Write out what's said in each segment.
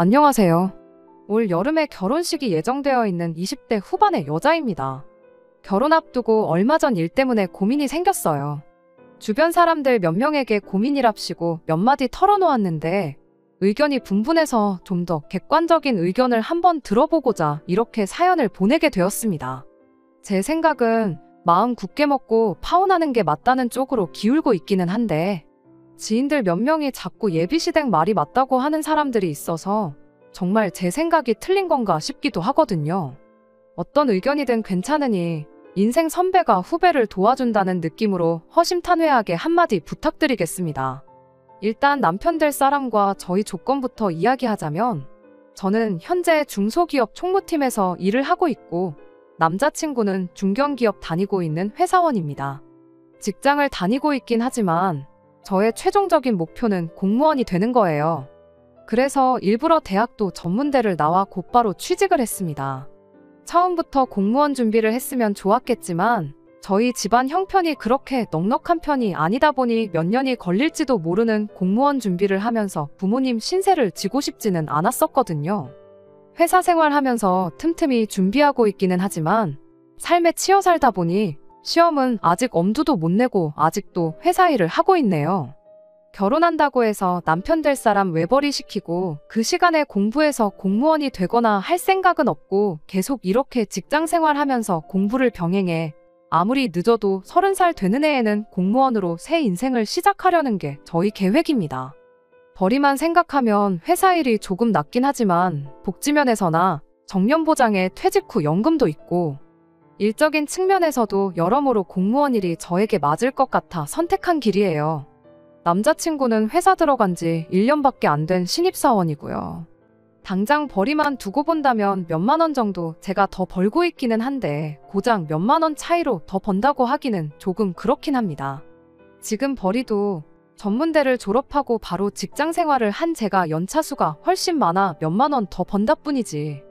안녕하세요. 올 여름에 결혼식이 예정되어 있는 20대 후반의 여자입니다. 결혼 앞두고 얼마 전 일 때문에 고민이 생겼어요. 주변 사람들 몇 명에게 고민이랍시고 몇 마디 털어놓았는데 의견이 분분해서 좀 더 객관적인 의견을 한번 들어보고자 이렇게 사연을 보내게 되었습니다. 제 생각은 마음 굳게 먹고 파혼하는 게 맞다는 쪽으로 기울고 있기는 한데 지인들 몇 명이 자꾸 예비시댁 말이 맞다고 하는 사람들이 있어서 정말 제 생각이 틀린 건가 싶기도 하거든요. 어떤 의견이든 괜찮으니 인생 선배가 후배를 도와준다는 느낌으로 허심탄회하게 한마디 부탁드리겠습니다. 일단 남편 될 사람과 저희 조건부터 이야기하자면 저는 현재 중소기업 총무팀에서 일을 하고 있고 남자친구는 중견기업 다니고 있는 회사원입니다. 직장을 다니고 있긴 하지만 저의 최종적인 목표는 공무원이 되는 거예요. 그래서 일부러 대학도 전문대를 나와 곧바로 취직을 했습니다. 처음부터 공무원 준비를 했으면 좋았겠지만 저희 집안 형편이 그렇게 넉넉한 편이 아니다 보니 몇 년이 걸릴지도 모르는 공무원 준비를 하면서 부모님 신세를 지고 싶지는 않았었거든요. 회사 생활하면서 틈틈이 준비하고 있기는 하지만 삶에 치여 살다 보니 시험은 아직 엄두도 못 내고 아직도 회사 일을 하고 있네요. 결혼한다고 해서 남편 될 사람 외벌이 시키고 그 시간에 공부해서 공무원이 되거나 할 생각은 없고 계속 이렇게 직장 생활하면서 공부를 병행해 아무리 늦어도 30살 되는 해에는 공무원으로 새 인생을 시작하려는 게 저희 계획입니다. 벌이만 생각하면 회사 일이 조금 낫긴 하지만 복지면에서나 정년보장에 퇴직 후 연금도 있고 일적인 측면에서도 여러모로 공무원 일이 저에게 맞을 것 같아 선택한 길이에요. 남자친구는 회사 들어간 지 1년밖에 안 된 신입사원이고요. 당장 벌이만 두고 본다면 몇만 원 정도 제가 더 벌고 있기는 한데 고작 몇만 원 차이로 더 번다고 하기는 조금 그렇긴 합니다. 지금 벌이도 전문대를 졸업하고 바로 직장 생활을 한 제가 연차수가 훨씬 많아 몇만 원 더 번다 뿐이지.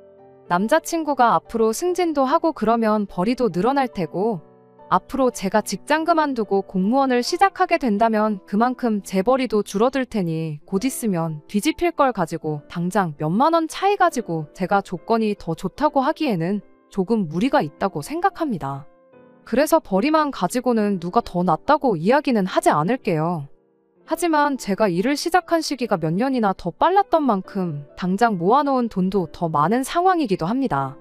남자친구가 앞으로 승진도 하고 그러면 벌이도 늘어날 테고 앞으로 제가 직장 그만두고 공무원을 시작하게 된다면 그만큼 제 벌이도 줄어들 테니 곧 있으면 뒤집힐 걸 가지고 당장 몇만 원 차이 가지고 제가 조건이 더 좋다고 하기에는 조금 무리가 있다고 생각합니다. 그래서 벌이만 가지고는 누가 더 낫다고 이야기는 하지 않을게요. 하지만 제가 일을 시작한 시기가 몇 년이나 더 빨랐던 만큼 당장 모아놓은 돈도 더 많은 상황이기도 합니다.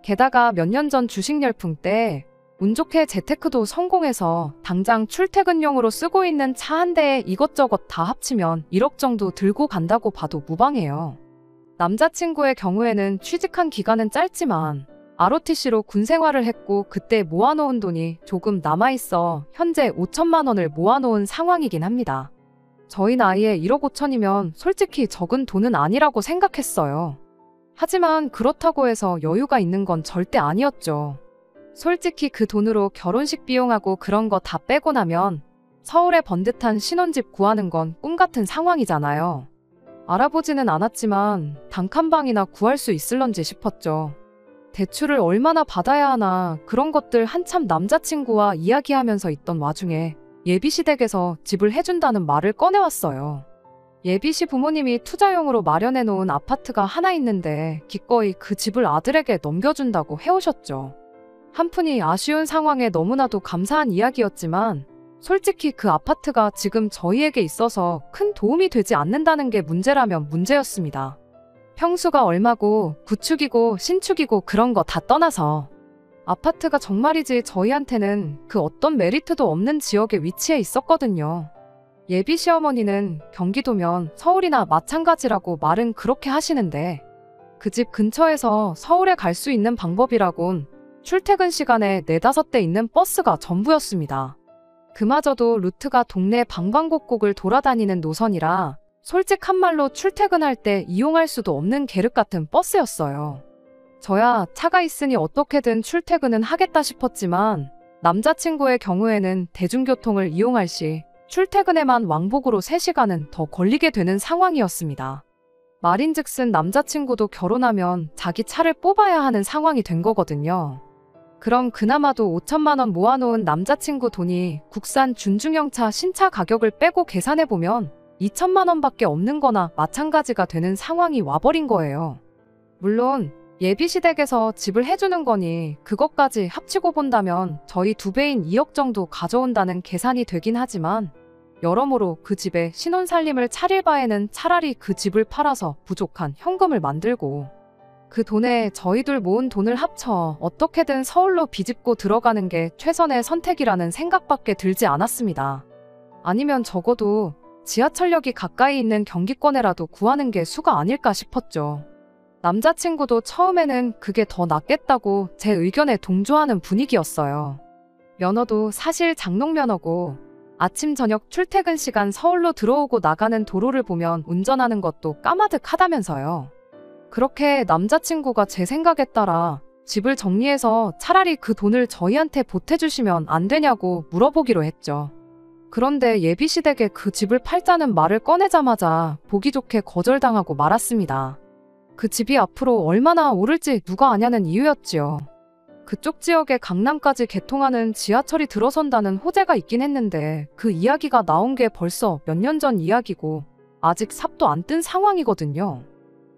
게다가 몇 년 전 주식 열풍 때 운 좋게 재테크도 성공해서 당장 출퇴근용으로 쓰고 있는 차 한 대에 이것저것 다 합치면 1억 정도 들고 간다고 봐도 무방해요. 남자친구의 경우에는 취직한 기간은 짧지만 ROTC로 군 생활을 했고 그때 모아놓은 돈이 조금 남아있어 현재 5천만 원을 모아놓은 상황이긴 합니다. 저희 나이에 1억 5천이면 솔직히 적은 돈은 아니라고 생각했어요. 하지만 그렇다고 해서 여유가 있는 건 절대 아니었죠. 솔직히 그 돈으로 결혼식 비용하고 그런 거 다 빼고 나면 서울에 번듯한 신혼집 구하는 건 꿈같은 상황이잖아요. 알아보지는 않았지만 단칸방이나 구할 수 있을런지 싶었죠. 대출을 얼마나 받아야 하나 그런 것들 한참 남자친구와 이야기하면서 있던 와중에 예비시댁에서 집을 해준다는 말을 꺼내왔어요. 예비시 부모님이 투자용으로 마련해 놓은 아파트가 하나 있는데 기꺼이 그 집을 아들에게 넘겨준다고 해오셨죠. 한푼이 아쉬운 상황에 너무나도 감사한 이야기였지만 솔직히 그 아파트가 지금 저희에게 있어서 큰 도움이 되지 않는다는 게 문제라면 문제였습니다. 평수가 얼마고 구축이고 신축이고 그런 거 다 떠나서 아파트가 정말이지 저희한테는 그 어떤 메리트도 없는 지역에 위치해 있었거든요. 예비 시어머니는 경기도면 서울이나 마찬가지라고 말은 그렇게 하시는데 그 집 근처에서 서울에 갈 수 있는 방법이라곤 출퇴근 시간에 4-5대 있는 버스가 전부였습니다. 그마저도 루트가 동네 방방곡곡을 돌아다니는 노선이라 솔직한 말로 출퇴근할 때 이용할 수도 없는 계륵 같은 버스였어요. 저야 차가 있으니 어떻게든 출퇴근은 하겠다 싶었지만 남자친구의 경우에는 대중교통을 이용할 시 출퇴근에만 왕복으로 3시간은 더 걸리게 되는 상황이었습니다. 말인즉슨 남자친구도 결혼하면 자기 차를 뽑아야 하는 상황이 된 거거든요. 그럼 그나마도 5천만 원 모아놓은 남자친구 돈이 국산 준중형차 신차 가격을 빼고 계산해보면 2천만 원밖에 없는 거나 마찬가지가 되는 상황이 와버린 거예요. 물론 예비시댁에서 집을 해주는 거니 그것까지 합치고 본다면 저희 2배인 2억 정도 가져온다는 계산이 되긴 하지만 여러모로 그 집에 신혼살림을 차릴 바에는 차라리 그 집을 팔아서 부족한 현금을 만들고 그 돈에 저희들 모은 돈을 합쳐 어떻게든 서울로 비집고 들어가는 게 최선의 선택이라는 생각밖에 들지 않았습니다. 아니면 적어도 지하철역이 가까이 있는 경기권에라도 구하는 게 수가 아닐까 싶었죠. 남자친구도 처음에는 그게 더 낫겠다고 제 의견에 동조하는 분위기였어요. 면허도 사실 장롱면허고 아침 저녁 출퇴근 시간 서울로 들어오고 나가는 도로를 보면 운전하는 것도 까마득하다면서요. 그렇게 남자친구가 제 생각에 따라 집을 정리해서 차라리 그 돈을 저희한테 보태주시면 안 되냐고 물어보기로 했죠. 그런데 예비시댁에 그 집을 팔자는 말을 꺼내자마자 보기 좋게 거절당하고 말았습니다. 그 집이 앞으로 얼마나 오를지 누가 아냐는 이유였지요. 그쪽 지역에 강남까지 개통하는 지하철이 들어선다는 호재가 있긴 했는데 그 이야기가 나온 게 벌써 몇 년 전 이야기고 아직 삽도 안 뜬 상황이거든요.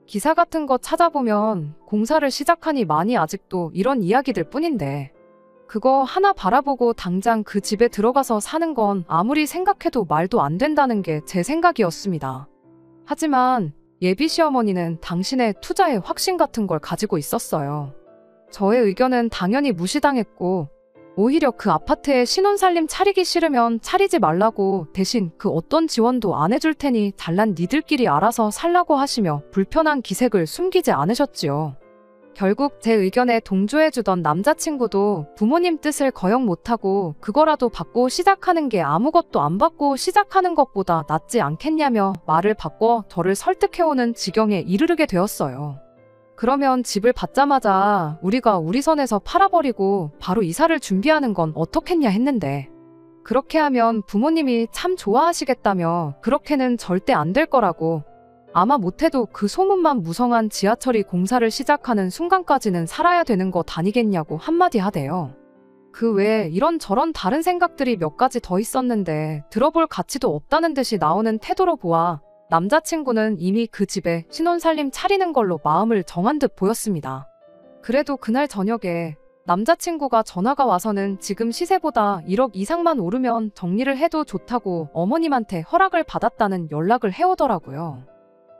기사 같은 거 찾아보면 공사를 시작하니 많이 아직도 이런 이야기들 뿐인데 그거 하나 바라보고 당장 그 집에 들어가서 사는 건 아무리 생각해도 말도 안 된다는 게 제 생각이었습니다. 하지만 예비 시어머니는 당신의 투자에 확신 같은 걸 가지고 있었어요. 저의 의견은 당연히 무시당했고 오히려 그 아파트에 신혼살림 차리기 싫으면 차리지 말라고 대신 그 어떤 지원도 안 해줄 테니 잘난 니들끼리 알아서 살라고 하시며 불편한 기색을 숨기지 않으셨지요. 결국 제 의견에 동조해주던 남자친구도 부모님 뜻을 거역 못하고 그거라도 받고 시작하는 게 아무것도 안 받고 시작하는 것보다 낫지 않겠냐며 말을 바꿔 저를 설득해오는 지경에 이르르게 되었어요. 그러면 집을 받자마자 우리가 우리 선에서 팔아버리고 바로 이사를 준비하는 건 어떻겠냐 했는데 그렇게 하면 부모님이 참 좋아하시겠다며 그렇게는 절대 안 될 거라고 아마 못해도 그 소문만 무성한 지하철이 공사를 시작하는 순간까지는 살아야 되는 것 아니겠냐고 한마디 하대요. 그 외에 이런저런 다른 생각들이 몇 가지 더 있었는데 들어볼 가치도 없다는 듯이 나오는 태도로 보아 남자친구는 이미 그 집에 신혼살림 차리는 걸로 마음을 정한 듯 보였습니다. 그래도 그날 저녁에 남자친구가 전화가 와서는 지금 시세보다 1억 이상만 오르면 정리를 해도 좋다고 어머님한테 허락을 받았다는 연락을 해오더라고요.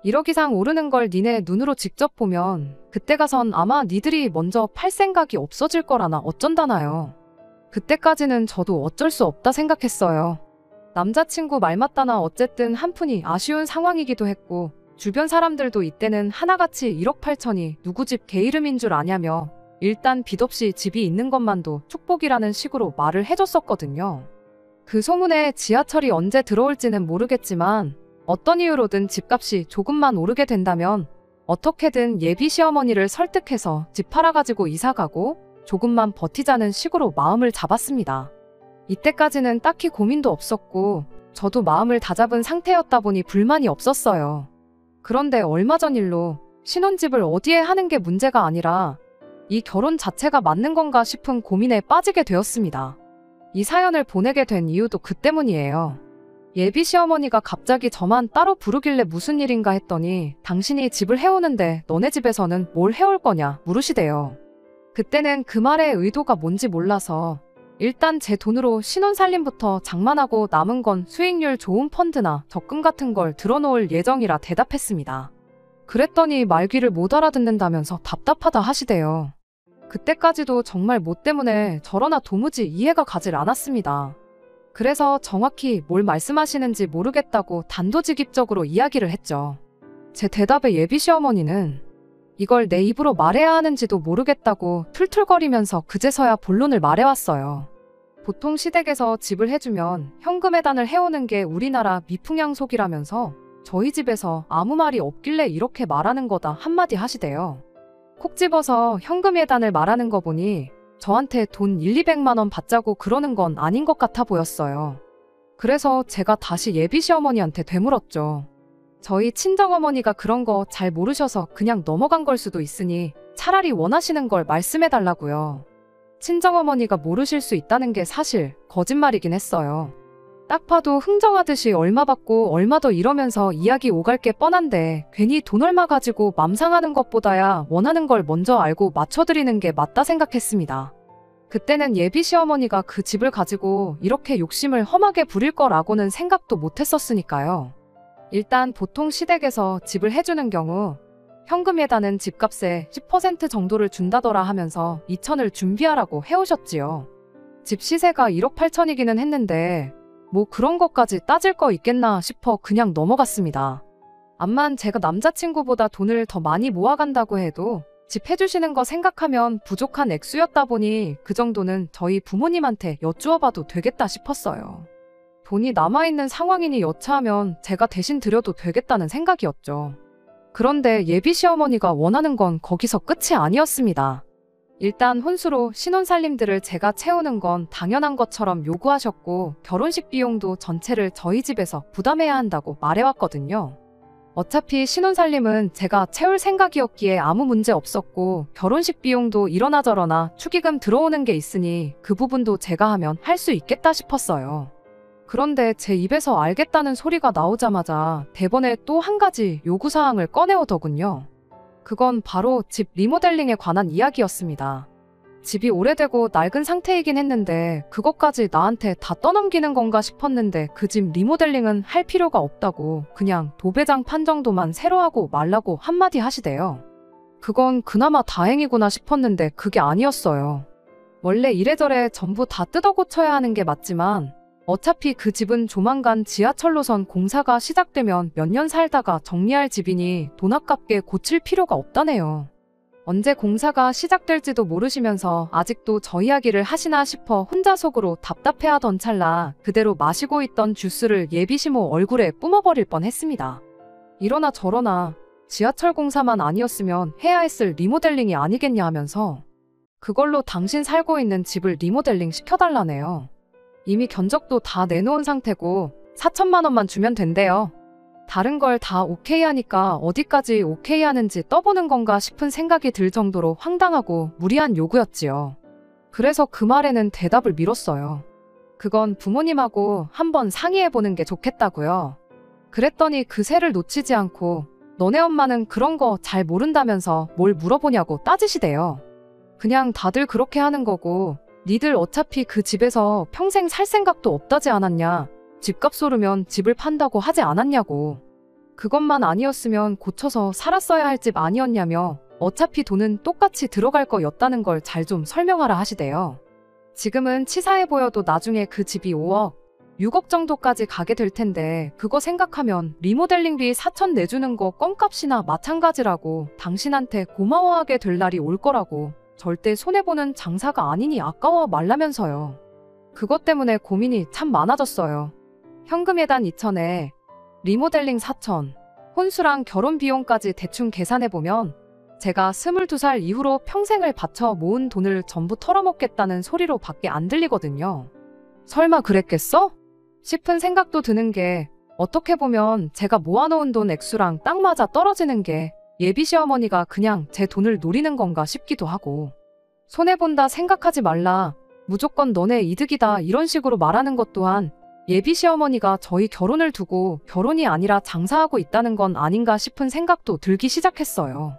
1억 이상 오르는 걸 니네 눈으로 직접 보면 그때 가선 아마 니들이 먼저 팔 생각이 없어질 거라나 어쩐다나요. 그때까지는 저도 어쩔 수 없다 생각했어요. 남자친구 말 맞다나 어쨌든 한푼이 아쉬운 상황이기도 했고 주변 사람들도 이때는 하나같이 1억 8천이 누구 집 개 이름인 줄 아냐며 일단 빚 없이 집이 있는 것만도 축복이라는 식으로 말을 해줬었거든요. 그 소문에 지하철이 언제 들어올지는 모르겠지만 어떤 이유로든 집값이 조금만 오르게 된다면 어떻게든 예비 시어머니를 설득해서 집 팔아가지고 이사가고 조금만 버티자는 식으로 마음을 잡았습니다. 이때까지는 딱히 고민도 없었고 저도 마음을 다잡은 상태였다 보니 불만이 없었어요. 그런데 얼마 전 일로 신혼집을 어디에 하는 게 문제가 아니라 이 결혼 자체가 맞는 건가 싶은 고민에 빠지게 되었습니다. 이 사연을 보내게 된 이유도 그 때문이에요. 예비 시어머니가 갑자기 저만 따로 부르길래 무슨 일인가 했더니 당신이 집을 해오는데 너네 집에서는 뭘 해올 거냐 물으시대요. 그때는 그 말의 의도가 뭔지 몰라서 일단 제 돈으로 신혼살림부터 장만하고 남은 건 수익률 좋은 펀드나 적금 같은 걸 들어놓을 예정이라 대답했습니다. 그랬더니 말귀를 못 알아듣는다면서 답답하다 하시대요. 그때까지도 정말 뭐 때문에 저러나 도무지 이해가 가질 않았습니다. 그래서 정확히 뭘 말씀하시는지 모르겠다고 단도직입적으로 이야기를 했죠. 제 대답에 예비 시어머니는 이걸 내 입으로 말해야 하는지도 모르겠다고 툴툴거리면서 그제서야 본론을 말해왔어요. 보통 시댁에서 집을 해주면 현금 해단을 해오는 게 우리나라 미풍양속이라면서 저희 집에서 아무 말이 없길래 이렇게 말하는 거다 한마디 하시대요. 콕 집어서 현금 예단을 말하는 거 보니 저한테 돈 1,200만 원 받자고 그러는 건 아닌 것 같아 보였어요. 그래서 제가 다시 예비 시어머니한테 되물었죠. 저희 친정어머니가 그런 거 잘 모르셔서 그냥 넘어간 걸 수도 있으니 차라리 원하시는 걸 말씀해달라고요. 친정어머니가 모르실 수 있다는 게 사실 거짓말이긴 했어요. 딱 봐도 흥정하듯이 얼마 받고 얼마 더 이러면서 이야기 오갈 게 뻔한데 괜히 돈 얼마 가지고 맘상하는 것보다야 원하는 걸 먼저 알고 맞춰드리는 게 맞다 생각했습니다. 그때는 예비 시어머니가 그 집을 가지고 이렇게 욕심을 험하게 부릴 거라고는 생각도 못했었으니까요. 일단 보통 시댁에서 집을 해주는 경우 현금에다는 집값의 10% 정도를 준다더라 하면서 2천을 준비하라고 해오셨지요. 집 시세가 1억 8천이기는 했는데 뭐 그런 것까지 따질 거 있겠나 싶어 그냥 넘어갔습니다. 암만 제가 남자친구보다 돈을 더 많이 모아간다고 해도 집 해주시는 거 생각하면 부족한 액수였다 보니 그 정도는 저희 부모님한테 여쭈어봐도 되겠다 싶었어요. 돈이 남아있는 상황이니 여차하면 제가 대신 드려도 되겠다는 생각이었죠. 그런데 예비 시어머니가 원하는 건 거기서 끝이 아니었습니다. 일단 혼수로 신혼살림들을 제가 채우는 건 당연한 것처럼 요구하셨고 결혼식 비용도 전체를 저희 집에서 부담해야 한다고 말해왔거든요. 어차피 신혼살림은 제가 채울 생각이었기에 아무 문제 없었고 결혼식 비용도 이러나 저러나 축의금 들어오는 게 있으니 그 부분도 제가 하면 할 수 있겠다 싶었어요. 그런데 제 입에서 알겠다는 소리가 나오자마자 대번에 또 한 가지 요구사항을 꺼내오더군요. 그건 바로 집 리모델링에 관한 이야기였습니다. 집이 오래되고 낡은 상태이긴 했는데 그것까지 나한테 다 떠넘기는 건가 싶었는데 그 집 리모델링은 할 필요가 없다고 그냥 도배장판 정도만 새로 하고 말라고 한마디 하시대요. 그건 그나마 다행이구나 싶었는데 그게 아니었어요. 원래 이래저래 전부 다 뜯어 고쳐야 하는 게 맞지만 어차피 그 집은 조만간 지하철 노선 공사가 시작되면 몇 년 살다가 정리할 집이니 돈 아깝게 고칠 필요가 없다네요. 언제 공사가 시작될지도 모르시면서 아직도 저 이야기를 하시나 싶어 혼자 속으로 답답해하던 찰나 그대로 마시고 있던 주스를 예비시모 얼굴에 뿜어버릴 뻔했습니다. 이러나 저러나 지하철 공사만 아니었으면 해야 했을 리모델링이 아니겠냐 하면서 그걸로 당신 살고 있는 집을 리모델링 시켜달라네요. 이미 견적도 다 내놓은 상태고 4천만 원만 주면 된대요. 다른 걸 다 오케이 하니까 어디까지 오케이 하는지 떠보는 건가 싶은 생각이 들 정도로 황당하고 무리한 요구였지요. 그래서 그 말에는 대답을 미뤘어요. 그건 부모님하고 한번 상의해보는 게 좋겠다고요. 그랬더니 그 새를 놓치지 않고 너네 엄마는 그런 거 잘 모른다면서 뭘 물어보냐고 따지시대요. 그냥 다들 그렇게 하는 거고 니들 어차피 그 집에서 평생 살 생각도 없다지 않았냐. 집값 오르면 집을 판다고 하지 않았냐고. 그것만 아니었으면 고쳐서 살았어야 할 집 아니었냐며 어차피 돈은 똑같이 들어갈 거였다는 걸 잘 좀 설명하라 하시대요. 지금은 치사해 보여도 나중에 그 집이 5억, 6억 정도까지 가게 될 텐데 그거 생각하면 리모델링비 4천 내주는 거 껌값이나 마찬가지라고 당신한테 고마워하게 될 날이 올 거라고 절대 손해보는 장사가 아니니 아까워 말라면서요. 그것 때문에 고민이 참 많아졌어요. 현금 예단 2천에 리모델링 4천, 혼수랑 결혼 비용까지 대충 계산해보면 제가 22살 이후로 평생을 바쳐 모은 돈을 전부 털어먹겠다는 소리로 밖에 안 들리거든요. 설마 그랬겠어? 싶은 생각도 드는 게 어떻게 보면 제가 모아놓은 돈 액수랑 딱 맞아 떨어지는 게 예비 시어머니가 그냥 제 돈을 노리는 건가 싶기도 하고 손해본다 생각하지 말라, 무조건 너네 이득이다 이런 식으로 말하는 것 또한 예비 시어머니가 저희 결혼을 두고 결혼이 아니라 장사하고 있다는 건 아닌가 싶은 생각도 들기 시작했어요.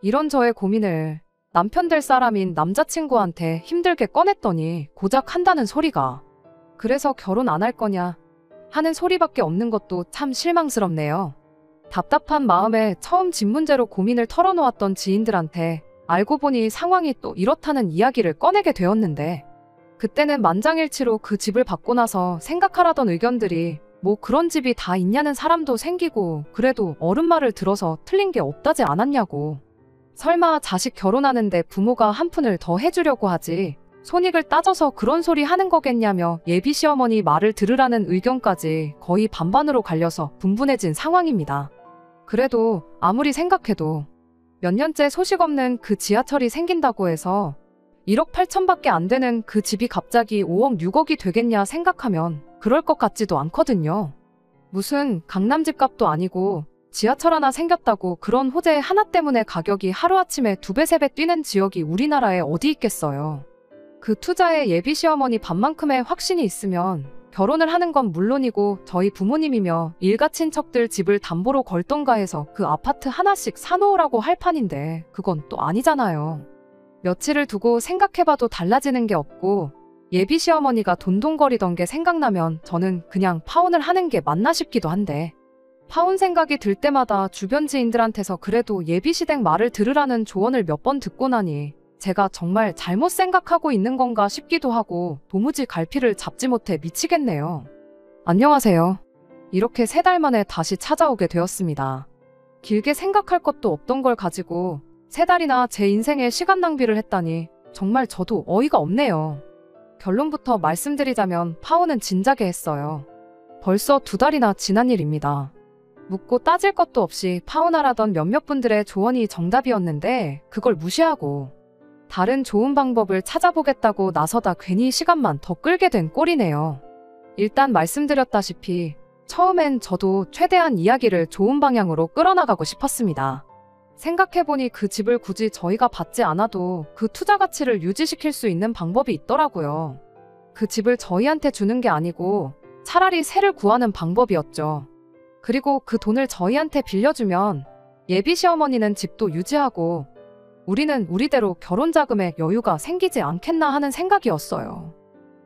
이런 저의 고민을 남편 될 사람인 남자친구한테 힘들게 꺼냈더니 고작 한다는 소리가 그래서 결혼 안 할 거냐 하는 소리밖에 없는 것도 참 실망스럽네요. 답답한 마음에 처음 집 문제로 고민을 털어놓았던 지인들한테 알고 보니 상황이 또 이렇다는 이야기를 꺼내게 되었는데 그때는 만장일치로 그 집을 받고 나서 생각하라던 의견들이 뭐 그런 집이 다 있냐는 사람도 생기고 그래도 어른 말을 들어서 틀린 게 없다지 않았냐고. 설마 자식 결혼하는데 부모가 한 푼을 더 해주려고 하지 손익을 따져서 그런 소리 하는 거겠냐며 예비 시어머니 말을 들으라는 의견까지 거의 반반으로 갈려서 분분해진 상황입니다. 그래도 아무리 생각해도 몇 년째 소식 없는 그 지하철이 생긴다고 해서 1억 8천밖에 안 되는 그 집이 갑자기 5억 6억이 되겠냐 생각하면 그럴 것 같지도 않거든요. 무슨 강남집 값도 아니고 지하철 하나 생겼다고 그런 호재 하나 때문에 가격이 하루아침에 2배 3배 뛰는 지역이 우리나라에 어디 있겠어요. 그 투자에 예비 시어머니 반만큼의 확신이 있으면 결혼을 하는 건 물론이고 저희 부모님이며 일가 친척들 집을 담보로 걸던가 해서 그 아파트 하나씩 사놓으라고 할 판인데 그건 또 아니잖아요. 며칠을 두고 생각해봐도 달라지는 게 없고 예비 시어머니가 돈돈거리던 게 생각나면 저는 그냥 파혼을 하는 게 맞나 싶기도 한데 파혼 생각이 들 때마다 주변 지인들한테서 그래도 예비 시댁 말을 들으라는 조언을 몇 번 듣고 나니 제가 정말 잘못 생각하고 있는 건가 싶기도 하고 도무지 갈피를 잡지 못해 미치겠네요. 안녕하세요. 이렇게 3달 만에 다시 찾아오게 되었습니다. 길게 생각할 것도 없던 걸 가지고 3달이나 제 인생에 시간 낭비를 했다니 정말 저도 어이가 없네요. 결론부터 말씀드리자면 파혼은 진작에 했어요. 벌써 2달이나 지난 일입니다. 묻고 따질 것도 없이 파혼하라던 몇몇 분들의 조언이 정답이었는데 그걸 무시하고 다른 좋은 방법을 찾아보겠다고 나서다 괜히 시간만 더 끌게 된 꼴이네요. 일단 말씀드렸다시피 처음엔 저도 최대한 이야기를 좋은 방향으로 끌어나가고 싶었습니다. 생각해보니 그 집을 굳이 저희가 받지 않아도 그 투자 가치를 유지시킬 수 있는 방법이 있더라고요. 그 집을 저희한테 주는 게 아니고 차라리 새를 구하는 방법이었죠. 그리고 그 돈을 저희한테 빌려주면 예비 시어머니는 집도 유지하고 우리는 우리대로 결혼 자금에 여유가 생기지 않겠나 하는 생각이었어요.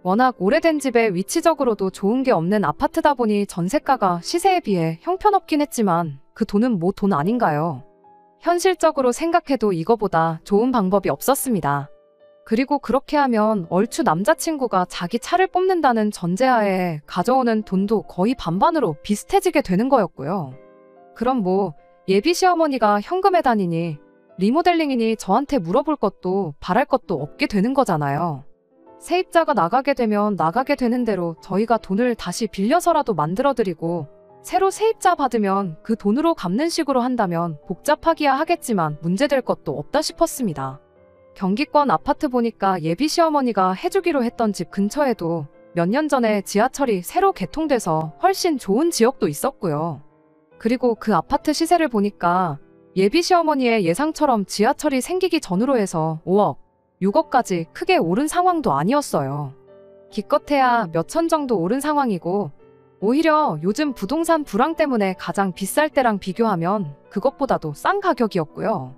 워낙 오래된 집에 위치적으로도 좋은 게 없는 아파트다 보니 전세가가 시세에 비해 형편없긴 했지만 그 돈은 뭐 돈 아닌가요? 현실적으로 생각해도 이거보다 좋은 방법이 없었습니다. 그리고 그렇게 하면 얼추 남자친구가 자기 차를 뽑는다는 전제하에 가져오는 돈도 거의 반반으로 비슷해지게 되는 거였고요. 그럼 뭐 예비 시어머니가 현금에 다니니 리모델링이니 저한테 물어볼 것도 바랄 것도 없게 되는 거잖아요. 세입자가 나가게 되면 나가게 되는 대로 저희가 돈을 다시 빌려서라도 만들어드리고 새로 세입자 받으면 그 돈으로 갚는 식으로 한다면 복잡하기야 하겠지만 문제될 것도 없다 싶었습니다. 경기권 아파트 보니까 예비 시어머니가 해주기로 했던 집 근처에도 몇 년 전에 지하철이 새로 개통돼서 훨씬 좋은 지역도 있었고요. 그리고 그 아파트 시세를 보니까 예비 시어머니의 예상처럼 지하철이 생기기 전으로 해서 5억, 6억까지 크게 오른 상황도 아니었어요. 기껏해야 몇천 정도 오른 상황이고 오히려 요즘 부동산 불황 때문에 가장 비쌀 때랑 비교하면 그것보다도 싼 가격이었고요.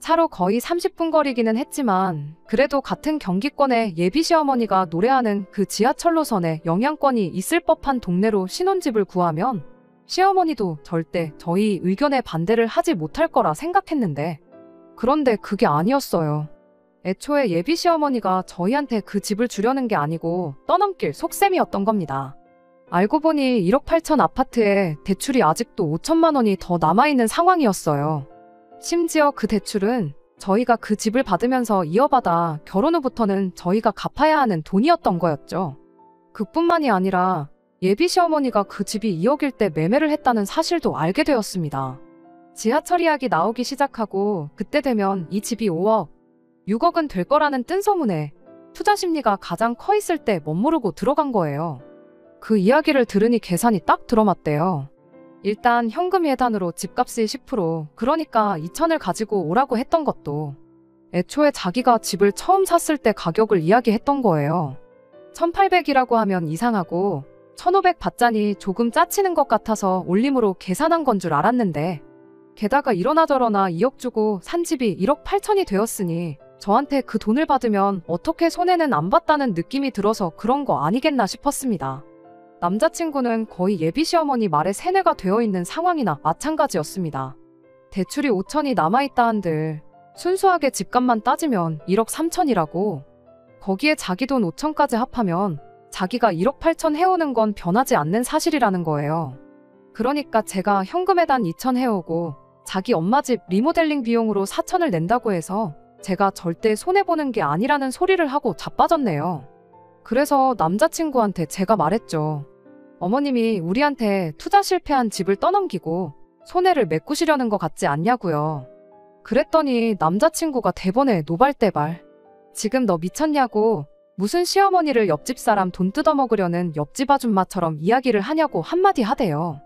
차로 거의 30분 거리기는 했지만 그래도 같은 경기권에 예비 시어머니가 노래하는 그 지하철 노선에 영향권이 있을 법한 동네로 신혼집을 구하면 시어머니도 절대 저희 의견에 반대를 하지 못할 거라 생각했는데 그런데 그게 아니었어요. 애초에 예비 시어머니가 저희한테 그 집을 주려는 게 아니고 떠넘길 속셈이었던 겁니다. 알고 보니 1억 8천 아파트에 대출이 아직도 5천만 원이 더 남아있는 상황이었어요. 심지어 그 대출은 저희가 그 집을 받으면서 이어받아 결혼 후부터는 저희가 갚아야 하는 돈이었던 거였죠. 그뿐만이 아니라 예비 시어머니가 그 집이 2억일 때 매매를 했다는 사실도 알게 되었습니다. 지하철 이야기 나오기 시작하고 그때 되면 이 집이 5억, 6억은 될 거라는 뜬소문에 투자 심리가 가장 커 있을 때 멋모르고 들어간 거예요. 그 이야기를 들으니 계산이 딱 들어맞대요. 일단 현금 예단으로 집값이 10%, 그러니까 2천을 가지고 오라고 했던 것도 애초에 자기가 집을 처음 샀을 때 가격을 이야기했던 거예요. 1,800이라고 하면 이상하고 1,500 받자니 조금 짜치는 것 같아서 올림으로 계산한 건 줄 알았는데 게다가 이러나 저러나 2억 주고 산 집이 1억 8천이 되었으니 저한테 그 돈을 받으면 어떻게 손해는 안 봤다는 느낌이 들어서 그런 거 아니겠나 싶었습니다. 남자친구는 거의 예비 시어머니 말에 세뇌가 되어 있는 상황이나 마찬가지였습니다. 대출이 5천이 남아있다 한들 순수하게 집값만 따지면 1억 3천이라고 거기에 자기 돈 5천까지 합하면 자기가 1억 8천 해오는 건 변하지 않는 사실이라는 거예요. 그러니까 제가 현금에단 2천 해오고 자기 엄마 집 리모델링 비용으로 4천을 낸다고 해서 제가 절대 손해보는 게 아니라는 소리를 하고 자빠졌네요. 그래서 남자친구한테 제가 말했죠. 어머님이 우리한테 투자 실패한 집을 떠넘기고 손해를 메꾸시려는 것 같지 않냐고요. 그랬더니 남자친구가 대번에 노발대발. 지금 너 미쳤냐고 무슨 시어머니를 옆집 사람 돈 뜯어먹으려는 옆집 아줌마처럼 이야기를 하냐고 한마디 하대요.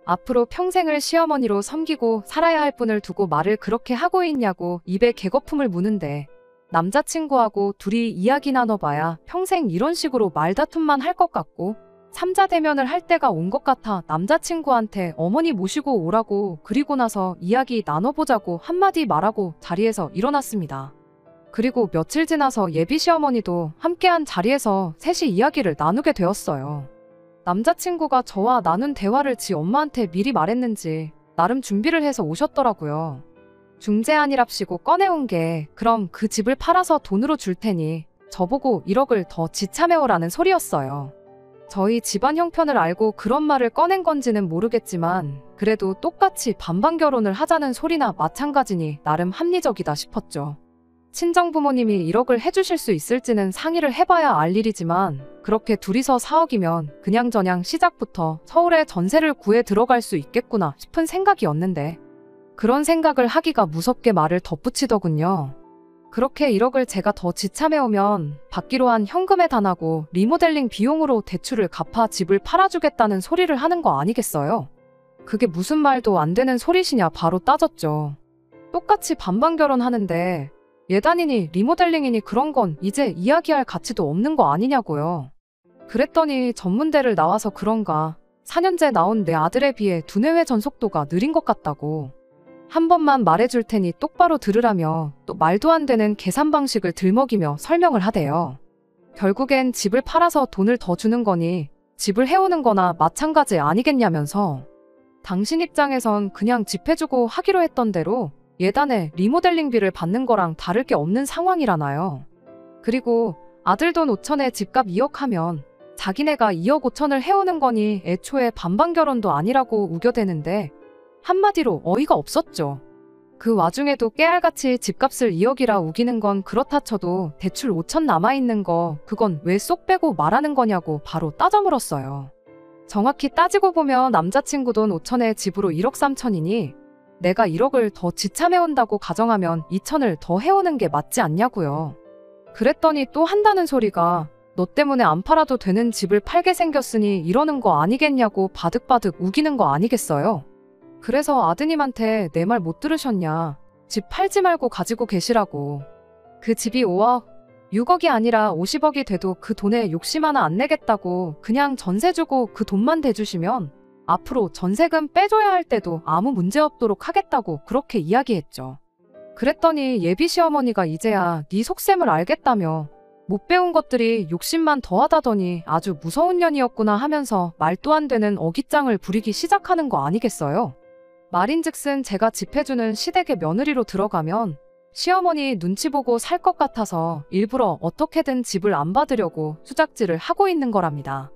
앞으로 평생을 시어머니로 섬기고 살아야 할 분을 두고 말을 그렇게 하고 있냐고 입에 개거품을 무는데 남자친구하고 둘이 이야기 나눠봐야 평생 이런 식으로 말다툼만 할 것 같고 삼자 대면을 할 때가 온 것 같아 남자친구한테 어머니 모시고 오라고 그리고 나서 이야기 나눠보자고 한마디 말하고 자리에서 일어났습니다. 그리고 며칠 지나서 예비 시어머니도 함께한 자리에서 셋이 이야기를 나누게 되었어요. 남자친구가 저와 나눈 대화를 지 엄마한테 미리 말했는지 나름 준비를 해서 오셨더라고요. 중재안이랍시고 꺼내온 게 그럼 그 집을 팔아서 돈으로 줄 테니 저보고 1억을 더 지참해오라는 소리였어요. 저희 집안 형편을 알고 그런 말을 꺼낸 건지는 모르겠지만 그래도 똑같이 반반 결혼을 하자는 소리나 마찬가지니 나름 합리적이다 싶었죠. 친정부모님이 1억을 해주실 수 있을지는 상의를 해봐야 알 일이지만 그렇게 둘이서 4억이면 그냥저냥 시작부터 서울에 전세를 구해 들어갈 수 있겠구나 싶은 생각이었는데 그런 생각을 하기가 무섭게 말을 덧붙이더군요. 그렇게 1억을 제가 더 지참해오면 받기로 한 현금에 단하고 리모델링 비용으로 대출을 갚아 집을 팔아주겠다는 소리를 하는 거 아니겠어요? 그게 무슨 말도 안 되는 소리시냐 바로 따졌죠. 똑같이 반반 결혼하는데 예단이니 리모델링이니 그런 건 이제 이야기할 가치도 없는 거 아니냐고요. 그랬더니 전문대를 나와서 그런가 4년째 나온 내 아들에 비해 두뇌 회전 속도가 느린 것 같다고. 한 번만 말해줄 테니 똑바로 들으라며 또 말도 안 되는 계산 방식을 들먹이며 설명을 하대요. 결국엔 집을 팔아서 돈을 더 주는 거니 집을 해오는 거나 마찬가지 아니겠냐면서 당신 입장에선 그냥 집 해주고 하기로 했던 대로 예단에 리모델링비를 받는 거랑 다를 게 없는 상황이라나요. 그리고 아들 돈 5천에 집값 2억 하면 자기네가 2억 5천을 해오는 거니 애초에 반반 결혼도 아니라고 우겨대는데 한마디로 어이가 없었죠. 그 와중에도 깨알같이 집값을 2억이라 우기는 건 그렇다 쳐도 대출 5천 남아있는 거 그건 왜 쏙 빼고 말하는 거냐고 바로 따져 물었어요. 정확히 따지고 보면 남자친구 돈 5천에 집으로 1억 3천이니 내가 1억을 더 지참해온다고 가정하면 2천을 더 해오는 게 맞지 않냐고요. 그랬더니 또 한다는 소리가 너 때문에 안 팔아도 되는 집을 팔게 생겼으니 이러는 거 아니겠냐고 바득바득 우기는 거 아니겠어요? 그래서 아드님한테 내 말 못 들으셨냐. 집 팔지 말고 가지고 계시라고. 그 집이 5억, 6억이 아니라 50억이 돼도 그 돈에 욕심 하나 안 내겠다고 그냥 전세 주고 그 돈만 대주시면 앞으로 전세금 빼줘야 할 때도 아무 문제 없도록 하겠다고 그렇게 이야기했죠. 그랬더니 예비 시어머니가 이제야 네 속셈을 알겠다며 못 배운 것들이 욕심만 더하다더니 아주 무서운 년이었구나 하면서 말도 안 되는 어깃장을 부리기 시작하는 거 아니겠어요? 말인즉슨 제가 집 해주는 시댁의 며느리로 들어가면 시어머니 눈치 보고 살 것 같아서 일부러 어떻게든 집을 안 받으려고 수작질을 하고 있는 거랍니다.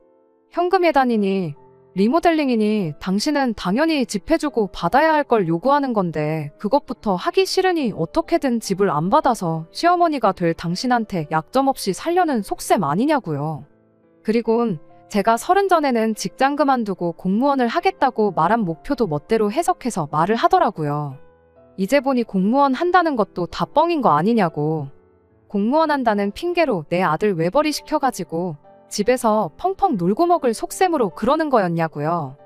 현금 예단이니 리모델링이니 당신은 당연히 집 해주고 받아야 할 걸 요구하는 건데 그것부터 하기 싫으니 어떻게든 집을 안 받아서 시어머니가 될 당신한테 약점 없이 살려는 속셈 아니냐고요. 그리곤 제가 30 전에는 직장 그만두고 공무원을 하겠다고 말한 목표도 멋대로 해석해서 말을 하더라고요. 이제 보니 공무원 한다는 것도 다 뻥인 거 아니냐고. 공무원 한다는 핑계로 내 아들 외벌이 시켜가지고 집에서 펑펑 놀고 먹을 속셈으로 그러는 거였냐고요.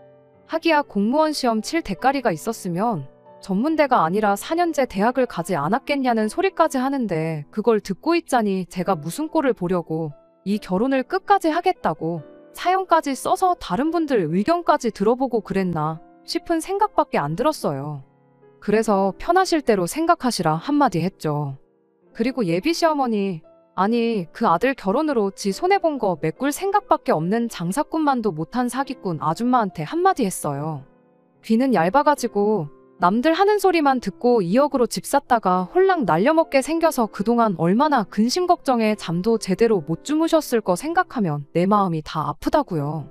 하기야 공무원 시험 칠 대가리가 있었으면 전문대가 아니라 4년제 대학을 가지 않았겠냐는 소리까지 하는데 그걸 듣고 있자니 제가 무슨 꼴을 보려고 이 결혼을 끝까지 하겠다고 사연까지 써서 다른 분들 의견까지 들어보고 그랬나 싶은 생각밖에 안 들었어요. 그래서 편하실 대로 생각하시라 한마디 했죠. 그리고 예비 시어머니 아니 그 아들 결혼으로 지 손해본 거 메꿀 생각밖에 없는 장사꾼만도 못한 사기꾼 아줌마한테 한마디 했어요. 귀는 얇아가지고 남들 하는 소리만 듣고 2억으로 집 샀다가 홀랑 날려먹게 생겨서 그동안 얼마나 근심 걱정에 잠도 제대로 못 주무셨을 거 생각하면 내 마음이 다 아프다고요.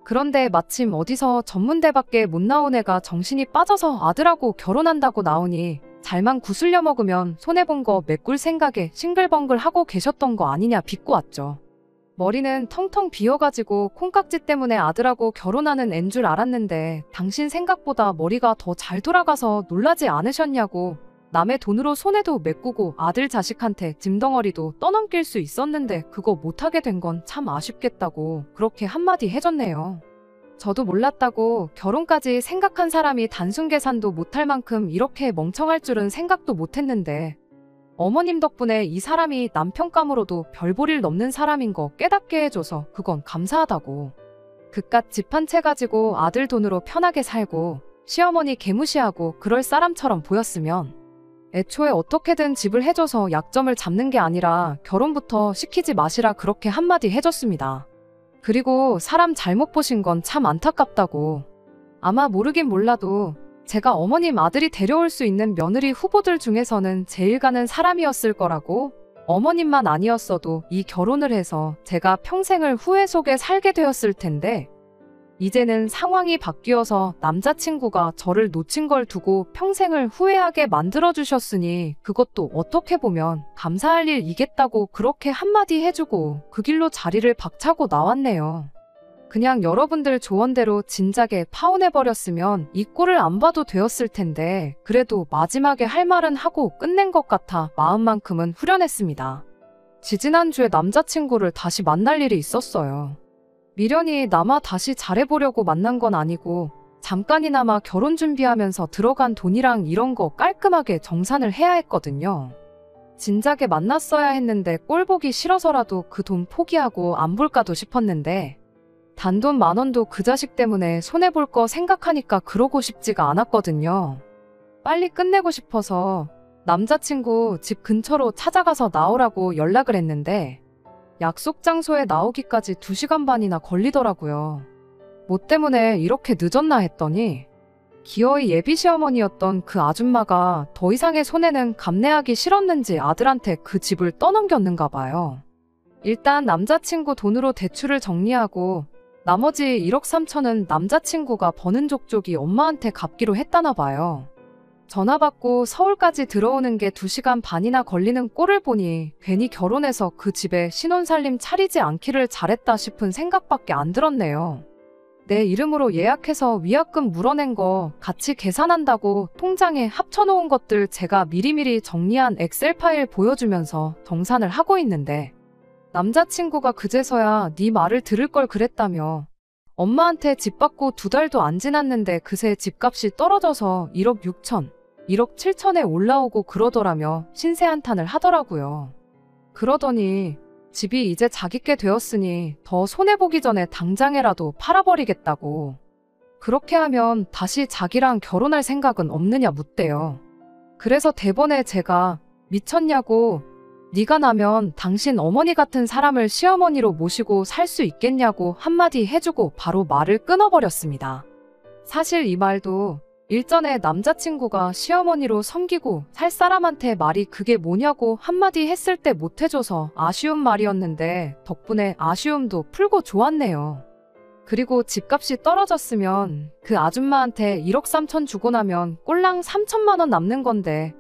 그런데 마침 어디서 전문대밖에 못 나온 애가 정신이 빠져서 아들하고 결혼한다고 나오니 잘만 구슬려 먹으면 손해본 거 메꿀 생각에 싱글벙글 하고 계셨던 거 아니냐 비꼬 왔죠. 머리는 텅텅 비어가지고 콩깍지 때문에 아들하고 결혼하는 앤 줄 알았는데 당신 생각보다 머리가 더 잘 돌아가서 놀라지 않으셨냐고. 남의 돈으로 손해도 메꾸고 아들 자식한테 짐덩어리도 떠넘길 수 있었는데 그거 못하게 된 건 참 아쉽겠다고 그렇게 한마디 해줬네요. 저도 몰랐다고 결혼까지 생각한 사람이 단순 계산도 못할 만큼 이렇게 멍청할 줄은 생각도 못했는데 어머님 덕분에 이 사람이 남편감으로도 별 볼 일 넘는 사람인 거 깨닫게 해줘서 그건 감사하다고. 그깟 집 한 채 가지고 아들 돈으로 편하게 살고 시어머니 개무시하고 그럴 사람처럼 보였으면 애초에 어떻게든 집을 해줘서 약점을 잡는 게 아니라 결혼부터 시키지 마시라 그렇게 한마디 해줬습니다. 그리고 사람 잘못 보신 건 참 안타깝다고. 아마 모르긴 몰라도 제가 어머님 아들이 데려올 수 있는 며느리 후보들 중에서는 제일 가는 사람이었을 거라고. 어머님만 아니었어도 이 결혼을 해서 제가 평생을 후회 속에 살게 되었을 텐데 이제는 상황이 바뀌어서 남자친구가 저를 놓친 걸 두고 평생을 후회하게 만들어주셨으니 그것도 어떻게 보면 감사할 일이겠다고 그렇게 한마디 해주고 그 길로 자리를 박차고 나왔네요. 그냥 여러분들 조언대로 진작에 파혼해버렸으면 이 꼴을 안 봐도 되었을 텐데 그래도 마지막에 할 말은 하고 끝낸 것 같아 마음만큼은 후련했습니다. 지지난주에 남자친구를 다시 만날 일이 있었어요. 미련이 남아 다시 잘해보려고 만난 건 아니고 잠깐이나마 결혼 준비하면서 들어간 돈이랑 이런 거 깔끔하게 정산을 해야 했거든요. 진작에 만났어야 했는데 꼴 보기 싫어서라도 그 돈 포기하고 안 볼까도 싶었는데 단돈 10,000원도 그 자식 때문에 손해볼 거 생각하니까 그러고 싶지가 않았거든요. 빨리 끝내고 싶어서 남자친구 집 근처로 찾아가서 나오라고 연락을 했는데 약속 장소에 나오기까지 2시간 반이나 걸리더라고요. 뭐 때문에 이렇게 늦었나 했더니 기어이 예비 시어머니였던 그 아줌마가 더 이상의 손해는 감내하기 싫었는지 아들한테 그 집을 떠넘겼는가 봐요. 일단 남자친구 돈으로 대출을 정리하고 나머지 1억 3천은 남자친구가 버는 족족이 엄마한테 갚기로 했다나 봐요. 전화 받고 서울까지 들어오는 게 2시간 반이나 걸리는 꼴을 보니 괜히 결혼해서 그 집에 신혼살림 차리지 않기를 잘했다 싶은 생각밖에 안 들었네요. 내 이름으로 예약해서 위약금 물어낸 거 같이 계산한다고 통장에 합쳐놓은 것들 제가 미리미리 정리한 엑셀 파일 보여주면서 정산을 하고 있는데 남자친구가 그제서야 네 말을 들을 걸 그랬다며 엄마한테 집 받고 2달도 안 지났는데 그새 집값이 떨어져서 1억 6천, 1억 7천에 올라오고 그러더라며 신세한탄을 하더라고요. 그러더니 집이 이제 자기께 되었으니 더 손해보기 전에 당장에라도 팔아버리겠다고. 그렇게 하면 다시 자기랑 결혼할 생각은 없느냐 묻대요. 그래서 대번에 제가 미쳤냐고 네가 나면 당신 어머니 같은 사람을 시어머니로 모시고 살 수 있겠냐고 한마디 해주고 바로 말을 끊어버렸습니다. 사실 이 말도 일전에 남자친구가 시어머니로 섬기고 살 사람한테 말이 그게 뭐냐고 한마디 했을 때 못해줘서 아쉬운 말이었는데 덕분에 아쉬움도 풀고 좋았네요. 그리고 집값이 떨어졌으면 그 아줌마한테 1억 3천 주고 나면 꼴랑 3천만 원 남는 건데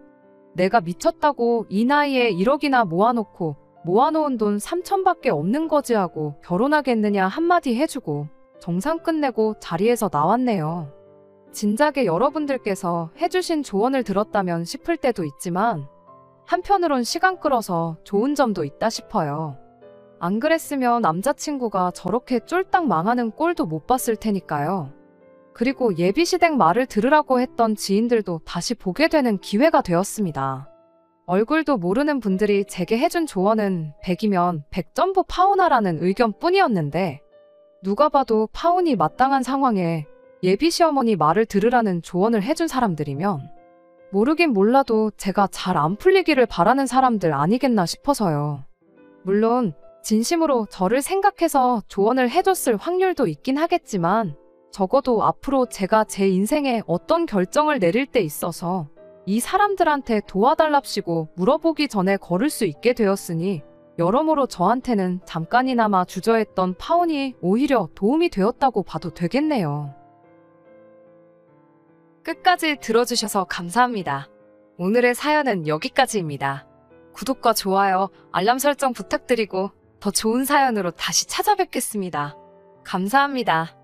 내가 미쳤다고 이 나이에 1억이나 모아놓고 모아놓은 돈 3천밖에 없는 거지 하고 결혼하겠느냐 한마디 해주고 정산 끝내고 자리에서 나왔네요. 진작에 여러분들께서 해주신 조언을 들었다면 싶을 때도 있지만 한편으론 시간 끌어서 좋은 점도 있다 싶어요. 안 그랬으면 남자친구가 저렇게 쫄딱 망하는 꼴도 못 봤을 테니까요. 그리고 예비시댁 말을 들으라고 했던 지인들도 다시 보게 되는 기회가 되었습니다. 얼굴도 모르는 분들이 제게 해준 조언은 100이면 100전부 파혼하라는 의견뿐이었는데 누가 봐도 파혼이 마땅한 상황에 예비시어머니 말을 들으라는 조언을 해준 사람들이면 모르긴 몰라도 제가 잘 안 풀리기를 바라는 사람들 아니겠나 싶어서요. 물론 진심으로 저를 생각해서 조언을 해줬을 확률도 있긴 하겠지만 적어도 앞으로 제가 제 인생에 어떤 결정을 내릴 때 있어서 이 사람들한테 도와달랍시고 물어보기 전에 걸을 수 있게 되었으니 여러모로 저한테는 잠깐이나마 주저했던 파혼이 오히려 도움이 되었다고 봐도 되겠네요. 끝까지 들어주셔서 감사합니다. 오늘의 사연은 여기까지입니다. 구독과 좋아요, 알람 설정 부탁드리고 더 좋은 사연으로 다시 찾아뵙겠습니다. 감사합니다.